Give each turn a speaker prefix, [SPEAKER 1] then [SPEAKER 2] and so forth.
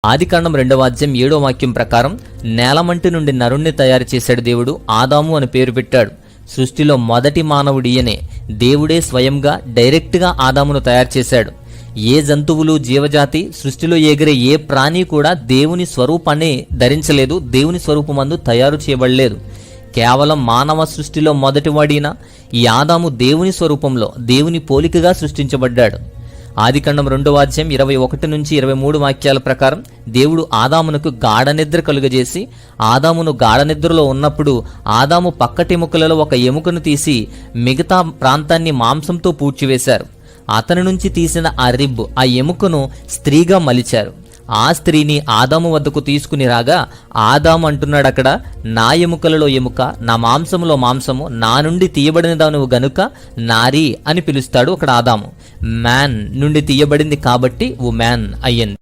[SPEAKER 1] ఆదికాండం 2వ అధ్యాయం 7వ వాక్యం ప్రకారం నేలమంటి నుండి నరుణ్ణి తయారు చేశాడు దేవుడు. ఆదాము అని పేరు పెట్టాడు. సృష్టిలో మొదటి మానవుడియనే. దేవుడే స్వయంగా డైరెక్ట్గా ఆదామును తయారు చేశాడు. ఏ జంతువులు, జీవజాతి, సృష్టిలో ఎగిరే ఏ ప్రాణి కూడా దేవుని స్వరూపాన్ని ధరించలేదు. దేవుని స్వరూపమందు తయారు చేయబడలేదు. కేవలం మానవ సృష్టిలో మొదటివాడిన ఈ ఆదాము దేవుని స్వరూపంలో, దేవుని పోలికగా సృష్టించబడ్డాడు. ఆదికాండం 2వ అధ్యాయం 21 నుంచి 23 వాక్యాల ప్రకారం దేవుడు ఆదామునకు గాఢనిద్ర కలుగజేసి, ఆదామును గాఢనిద్రలో ఉన్నప్పుడు ఆదాము పక్కటెముకలలో ఒక ఎముకను తీసి మిగతా ప్రాంతాన్ని మాంసంతో పూడ్చివేశారు. అతని నుంచి తీసిన ఆ రిబ్, ఆ ఎముకను స్త్రీగా మలిచారు. ఆ స్త్రీని ఆదాము వద్దకు తీసుకుని రాగా ఆదాము అంటున్నాడు అక్కడ, నా ఎముకలలో ఎముక, నా మాంసములో మాంసము, నా నుండి తీయబడిన దానివు గనుక నారీ అని పిలుస్తాడు అక్కడ ఆదాము. మ్యాన్ నుండి తీయబడింది కాబట్టి ఉమెన్ అయ్యింది.